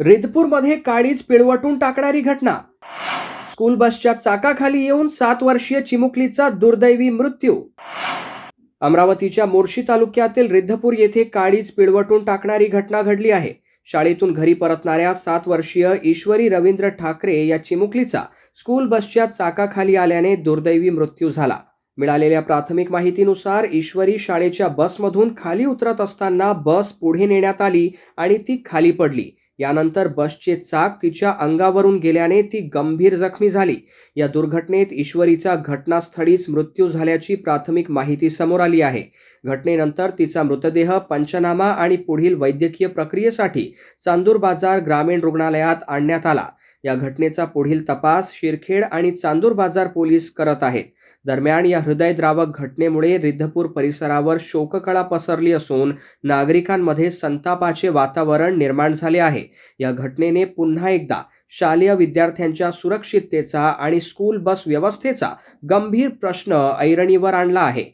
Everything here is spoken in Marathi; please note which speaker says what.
Speaker 1: रिद्धपूरमध्ये काळीज पिळवटून टाकणारी घटना। स्कूल बसच्या चाकाखाली येऊन 7 वर्षीय चिमुकलीचा दुर्दैवी मृत्यू। अमरावतीच्या मोर्शी तालुक्यातील रिद्धपूर येथे काळीज पिळवटून टाकणारी घटना घडली आहे। शाळेतून घरी परतणाऱ्या 7 वर्षीय ईश्वरी रवींद्र ठाकरे या चिमुकलीचा स्कूल बसच्या चाकाखाली आल्याने दुर्दैवी मृत्यू झाला। मिळालेल्या प्राथमिक माहितीनुसार ईश्वरी शाळेच्या बसमधून खाली उतरत असताना बस पुढे नेण्यात आली आणि ती खाली पडली। यानंतर बसचे चाक तिच्या अंगावरून गेल्याने ती गंभीर जखमी झाली। या दुर्घटनेत ईश्वरीचा घटनास्थळीच मृत्यू झाल्याची प्राथमिक माहिती समोर आली आहे। घटनेनंतर तिचा मृतदेह पंचनामा आणि पुढील वैद्यकीय प्रक्रियेसाठी चांदूर बाजार ग्रामीण रुग्णालयात आणण्यात आला। या घटनेचा पुढील तपास शिरखेड आणि चांदूर बाजार पोलीस करत आहेत। दरम्यान या हृदयद्रावक घटनेमुळे रिद्धपूर परिसरावर शोककळा पसरली असून नागरिकांमध्ये संतापाचे वातावरण निर्माण झाले आहे। या घटनेने पुन्हा एकदा शालेय विद्यार्थ्यांच्या सुरक्षिततेचा आणि स्कूल बस व्यवस्थेचा गंभीर प्रश्न ऐरणीवर आणला आहे।